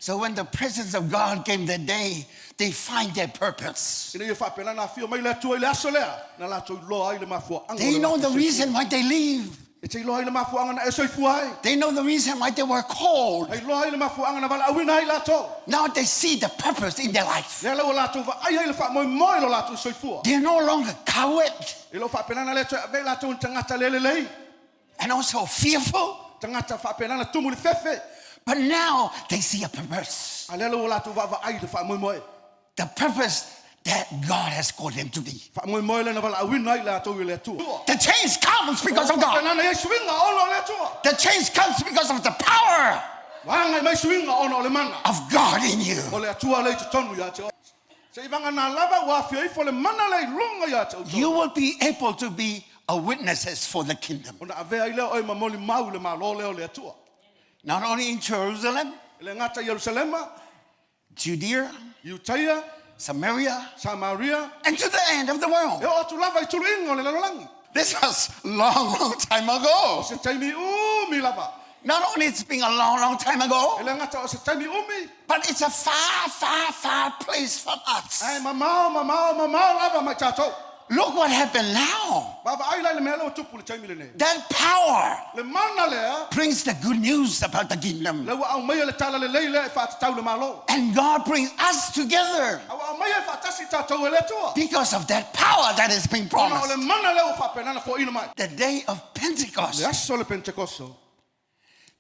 So when the presence of God came that day, they find their purpose. They know the reason why they leave. They know the reason why they were called. Now they see the purpose in their life. They're no longer coward and also fearful. But now they see a purpose. The purpose that God has called them to be. The change comes because of God. The change comes because of the power of God in you. You will be able to be a witnesses for the kingdom. Not only in Jerusalem, Judea, Samaria, and to the end of the world. This was long time ago. Not only it's been a long time ago, but it's a far place from us. Look what happened now. That power brings the good news about the kingdom. And God brings us together because of that power that has been promised. The day of Pentecost,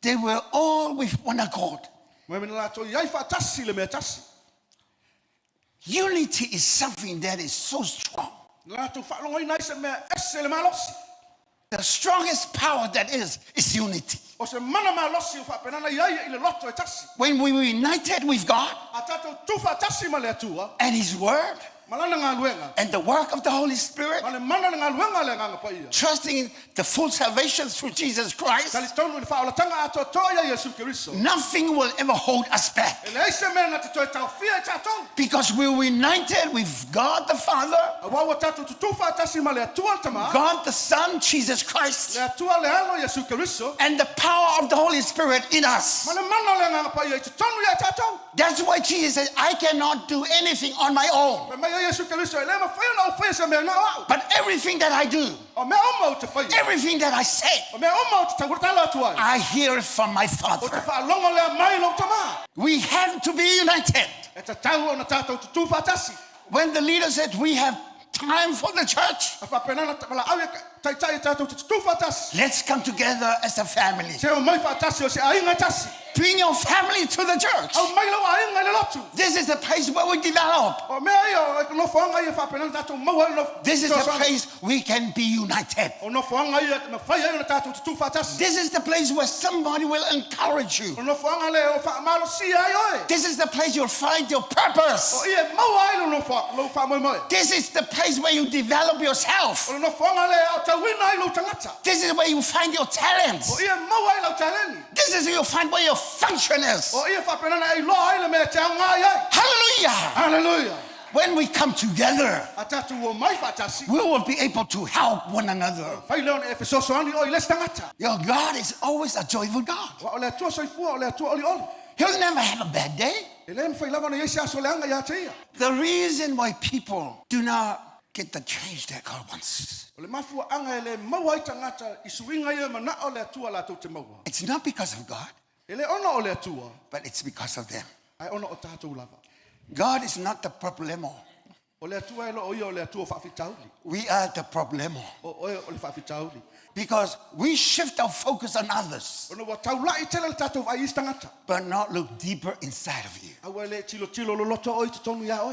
they were all with one accord. Unity is something that is so strong. The strongest power that is unity. When we were united with God and His Word and the work of the Holy Spirit, trusting the full salvation through Jesus Christ, nothing will ever hold us back. Because we were united with God the Father, God the Son, Jesus Christ, and the power of the Holy Spirit in us. That's why Jesus said, I cannot do anything on my own. But everything that I do, everything that I say, I hear it from my Father. We have to be united. When the leader said we have time for the church, let's come together as a family. Bring your family to the church. This is the place where we develop. This is the place we can be united. This is the place where somebody will encourage you. This is the place you'll find your purpose. This is the place where you develop yourself. This is where you find your talents. This is where you find where your function is. Hallelujah. Hallelujah. When we come together, we will be able to help one another. Your God is always a joyful God. He'll never have a bad day. The reason why people do not get the change that God wants, it's not because of God, but it's because of them. God is not the problemo. We are the problemo. Because we shift our focus on others, but not look deeper inside of you.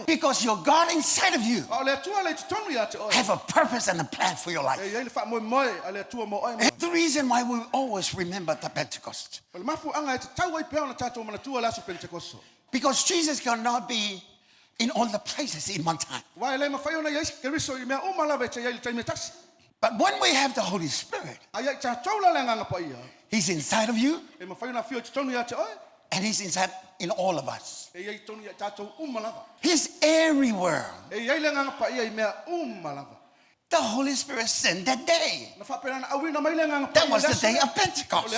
Because your God inside of you have a purpose and a plan for your life. And the reason why we always remember the Pentecost, because Jesus cannot be in all the places in one time. But when we have the Holy Spirit, He's inside of you, and He's inside in all of us. He's everywhere. The Holy Spirit sent that day. That was the day of Pentecost.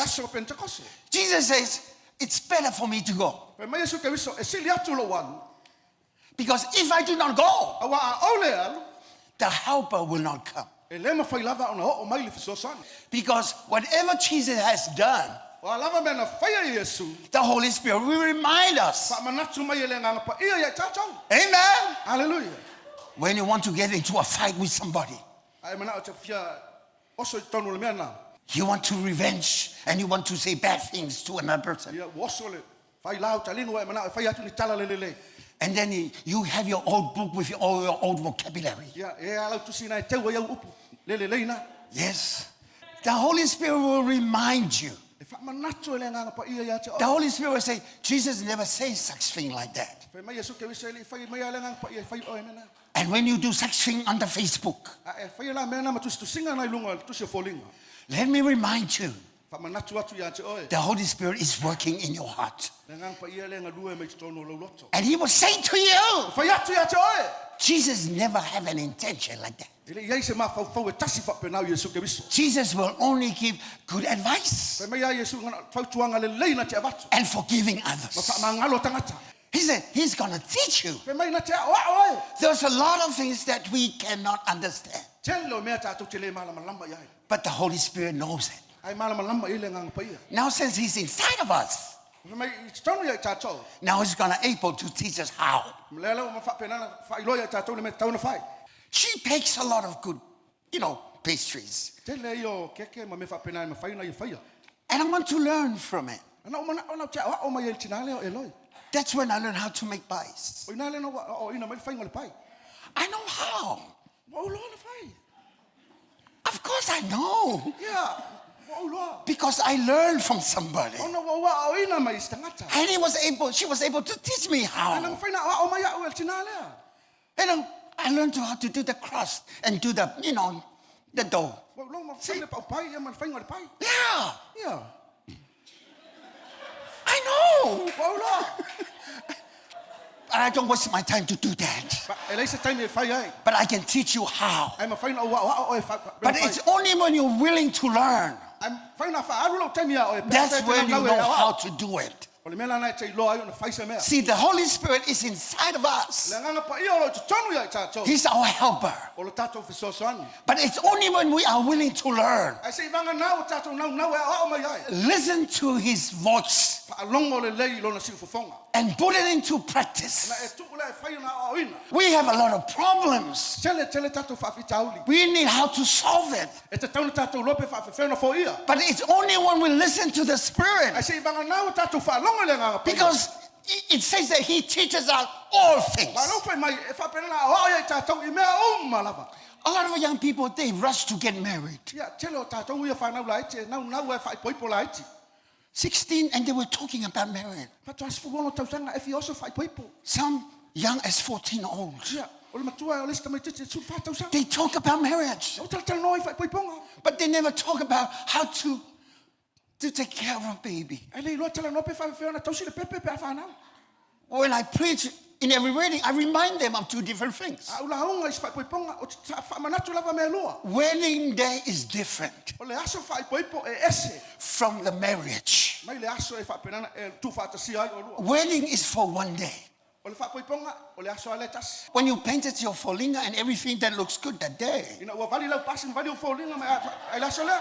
Jesus says, it's better for me to go. Pe mai Yesu ke wiso e sili atu lo wan. Because if I do not go, Awa a ole alu. the helper will not come. E le mawhai lava ona o mai le fisosani. Because whatever Jesus has done, Wa lava me na whaia Yesu. the Holy Spirit will remind us. Pa manatu mai le nganga pa ia ia tātou. Amen. Hallelujah. When you want to get into a fight with somebody, Ai mana o te fia oso tonu le mea na. you want to revenge and you want to say bad things to another person. Ia oso le whai lau talinu ai mana o whai atu ni tala le. And then you have your old book with all your old vocabulary. Ia e alau tusi na e tau ia upu. Le na. Yes. The Holy Spirit will remind you. E wha manatu le nganga pa ia ia te The Holy Spirit will say, Jesus never says such thing like that. Pe mai Yesu ke wiso le whai mai le nganga pa ia whai o mena. And when you do such thing on the Facebook, E whai la mena ma tusi tusinga na ilunga tusi folinga. let me remind you, Wha manatu atu ia te oe. the Holy Spirit is working in your heart. Le nganga pa ia le nganga lue me tonu lo loto. And He will say to you, Whai atu ia te oe. Jesus never have an intention like that. Ele ia se ma fau e tasi fa pe nau Yesu ke wiso. Jesus will only give good advice Pe mai ia Yesu ngana fau tuanga le leina te avatu. and forgiving Ma others. fa mangalo tangata. He said He's going to teach you. Pe mai na te oe. There's a lot of things that we cannot understand, Telo mea tātou te le malama lama iai. but the Holy Spirit knows it. Ai malama lama i le nganga pa ia. Now, since He's inside of us, Pe mai i tonu ia tātou. now He's going to able to teach us how. Lelo ma fa pe nana fa iloia tātou le me tauna fai. She bakes a lot of good, pastries. Tele io keke ma me fa pe nana ma fai na i fai. And I want to learn from it. Ana ona te o mai el tinale o eloi. That's when I learned how to make pies. O ina le no o ina mai fai ngol pai. I know how. Wa ulo na fai. Of course I know. Ia. Wa ulo. Because I learned from somebody. Ona wa o ina mai stangata. And she was able to teach me Ana how. fai na o mai o el tinale. I learned how to do the crust and do the, the dough. Wa ulo ma fai le pa pai ia ma fai ngol pai. Yeah, Ia. I know. Wa ulo. I don't waste my time to do that. Ba ele se time e fai ai. But I can teach you how. Ai ma fai na o e fai. But it's only when you're willing to learn. Ai fai na fa alu lo time ia o e. That's when you know how to do it. O le mela na te lo ai ona fai se mea. See, the Holy Spirit is inside of us. Le nganga pa ia o te tonu ia tātou. He's our helper. O le tātou fisosoani. But it's only when we are willing to learn. Ai se vanga nau tātou nau e o mai ai. Listen to His voice Fa alongo le lei lona siu fofonga. and put it into Na practice. e tuku le fai na o ina. We have a lot of problems. Tele tātou fa fitauli. We need how to solve it. E te tauna tātou lope fa fefena fo ia. But it's only when we listen to the Ai Spirit. se vanga nau tātou fa alongo le nganga pa. Because it says that He teaches us all things. Ma no fai mai e fa pena na o ia tātou I mea malava. A lot of young people, they rush to get married. Ia tele o tātou ia fa nau la ite nau e fa poipo la ite. 16 and they were talking about marriage. Fa tu asfu wono tausanga e fi oso fa poipo. Some young as 14 old. Ia o le matua o le sta mai tite su fa tausanga. They talk about marriage. O tal no fa poiponga. But they never talk about how to take care of a baby. Ai le lo tala no pe fa fe na tausi le pepe pe fa na. When I preach in every wedding, I remind them of two different things. A ula honga is fa poiponga o fa manatu lava me loa. Wedding day is different O le aso fa poipo e ese. from the marriage. Mai le aso e fa penana e tu fa tasi ai o lua. Wedding is for one day. O le fa poiponga o le aso ale tas. When you painted your folinga and everything that looks good that day, Ina ua vali lau pasin vali o folinga mai ai laso le.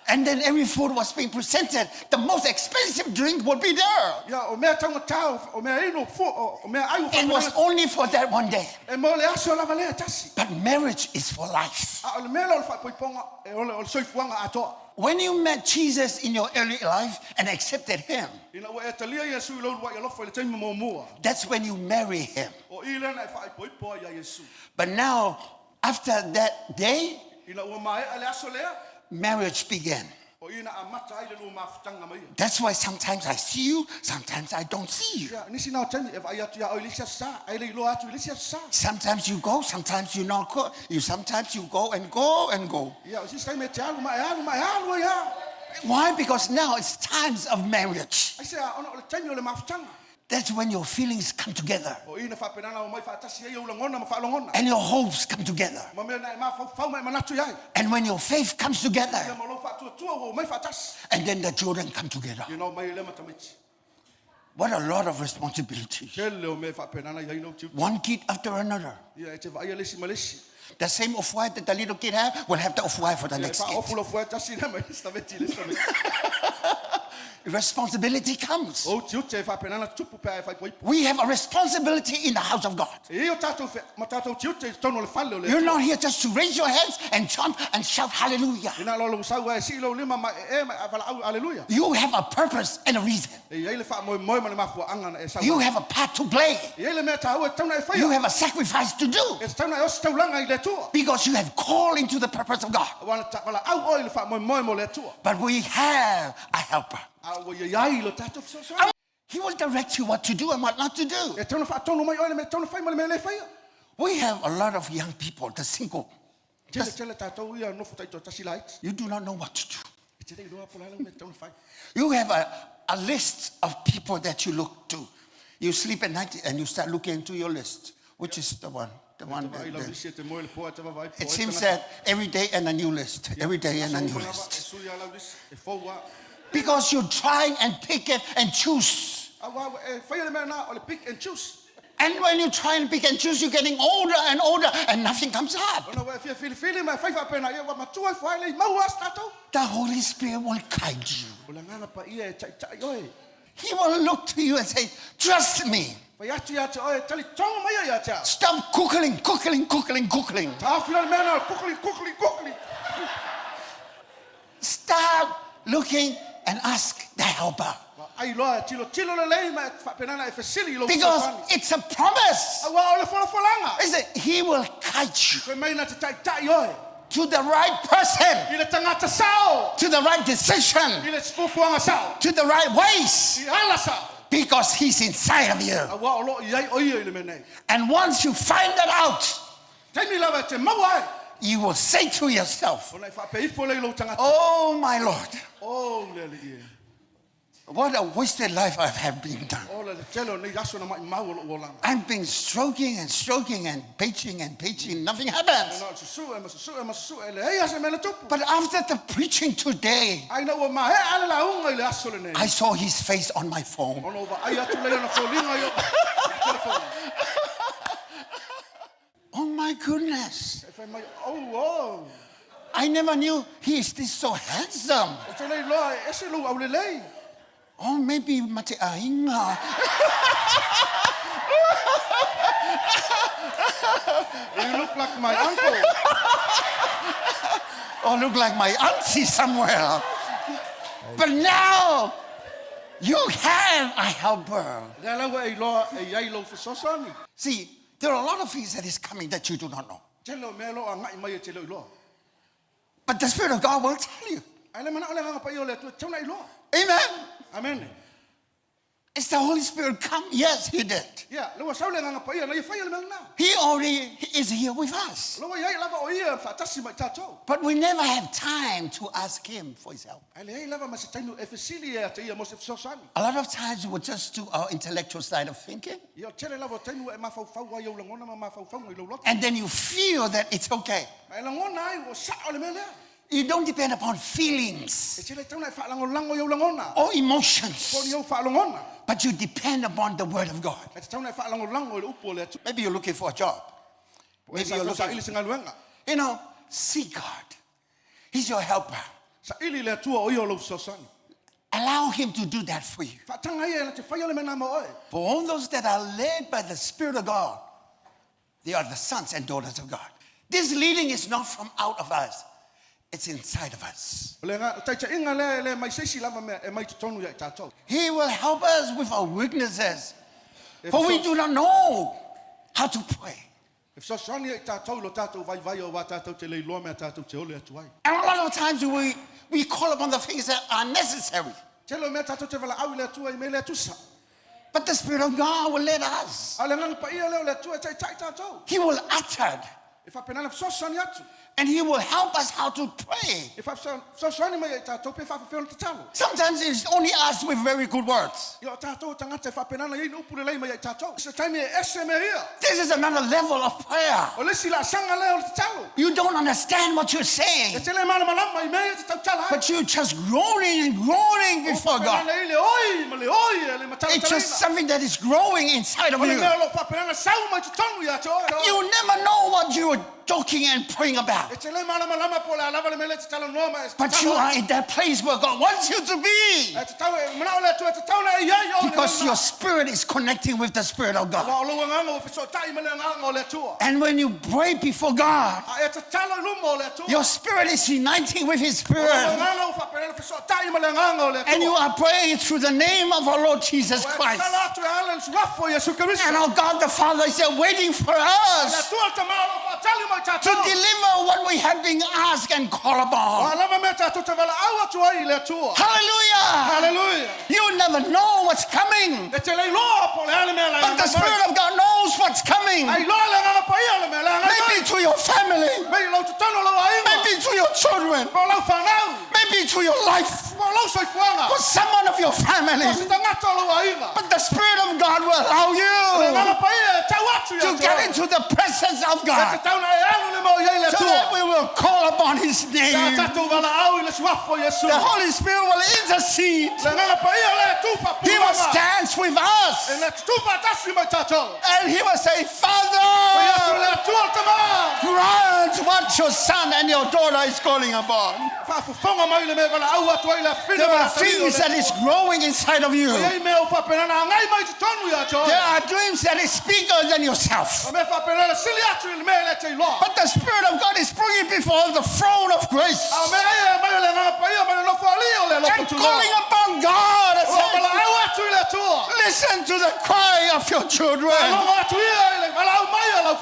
and then every food was being presented, the most expensive drink would be there. Ia o mea tanga tau o mea ino fo o mea ai o fa It was penana. only for that one day. E mo le aso lava le tasi. But marriage is for life. A o le mea o le fa poiponga e o le soifuanga atoa. When you met Jesus in your early life and accepted Him, Ina ua e talia Yesu I lou wa I lofo le taimi mo mua. that's when you marry Him. O I lena e fa poipo ia Yesu. But now, after that day, Ina ua mai ale aso lea. marriage began. O ina amata ai le lu mafutanga mai. That's why sometimes I see you, sometimes I don't see you. Ia nisi na taimi e vai atu ia o ilisia sa. Ai le lo atu ilisia sa. Sometimes you go, sometimes you not go. Sometimes you go and go and go. Ia o sisi taimi te alu mai alu ia. Why? Because now it's times of marriage. Ai se ona o le taimi o le mafutanga. That's when your feelings come together O ina fa penana o mai fa tasi ai o langona ma fa langona. and your hopes come together. Ma me na ma fa mai manatu ia. And when your faith comes Ia together, mo lo fa tu o mai fa tasi. and then the children come together. You know mai le matamiti. What a lot of responsibility. One kid after another. The same off-white that the little kid have will have the off-white for the next kid. Responsibility comes. We have a responsibility in the house of God. You're not here just to raise your hands and jump and shout hallelujah. You have a purpose and a reason. You have a part to play. You have a sacrifice to do. Because you have called into the purpose of God. But we have a helper. He will direct you what to do and what not to do. We have a lot of young people, the single. You do not know what to do. You have a list of people that you look to. You sleep at night and you start looking into your list. Which is the one? It seems that every day and a new list. Every day and a new list. Because you're trying and pick it and choose. And when you try and pick and choose, you're getting older and older and nothing comes up. The Holy Spirit will guide you. He will look to you and say, trust me. Stop googling. Start looking and ask the helper. Because it's a promise. He will guide you to the right person, to the right decision, to the right ways. Because he's inside of you. And once you find that out, you will say to yourself, oh my Lord, what a wasted life I have been done. I've been stroking and paging, nothing happens. But after the preaching today, I saw his face on my phone. Oh my goodness. I never knew he is this so handsome. Oh, maybe mate ainga. You look like my uncle. Or look like my auntie somewhere. But now you have a helper. See, there are a lot of things that is coming that you do not know. But the Spirit of God will tell you. Amen. Amen. Is the Holy Spirit come? Yes, he did. He already is here with us. But we never have time to ask him for his help. A lot of times we will just do our intellectual side of thinking. And then you feel that it's okay. You don't depend upon feelings or emotions, but you depend upon the Word of God. Maybe you're looking for a job. Maybe you're looking for, see God. He's your helper. Allow him to do that for you. For all those that are led by the Spirit of God, they are the sons and daughters of God. This leading is not from out of us. It's inside of us. He will help us with our weaknesses. For we do not know how to pray. And a lot of times we call upon the things that are necessary. But the Spirit of God will lead us. He will utter And he will help us how to pray. Sometimes it's only us with very good words. This is another level of prayer. You don't understand what you're saying, but you're just groaning and groaning before God. It's just something that is growing inside of you. You never know what you are talking and praying about, but you are in that place where God wants you to be, because your spirit is connecting with the Spirit of God. And when you pray before God, your spirit is uniting with His Spirit, and you are praying through the name of our Lord Jesus Christ. And our God the Father is there waiting for us to deliver what we have been asked and called upon. Hallelujah! Hallelujah! You never know what's coming, but the Spirit of God knows what's coming. Maybe to your family, maybe to your children, maybe to your life, for someone of your family. But the Spirit of God will allow you to get into the presence of God, so that we will call upon His name. The Holy Spirit will intercede. He will stand with us, and He will say, Father, grant what your son and your daughter is calling upon. There are things that is growing inside of you. There are dreams that is bigger than yourself, but the Spirit of God is bringing before the throne of grace and calling upon God and saying, listen to the cry of your children.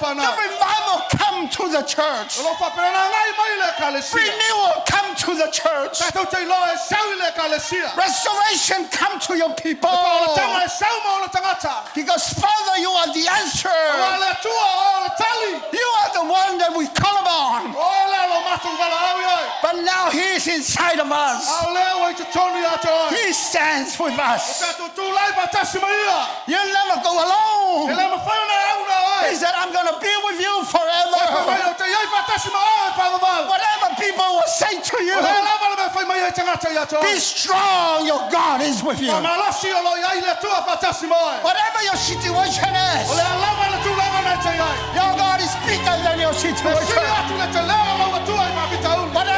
The revival come to the church. Renewal come to the church. Restoration come to your people. Because Father, you are the answer. You are the one that we call upon. But now He is inside of us. He stands with us. You'll never go alone. He said, I'm going to be with you forever. Whatever people will say to you, be strong, your God is with you. Whatever your situation is, your God is bigger than your situation. Whatever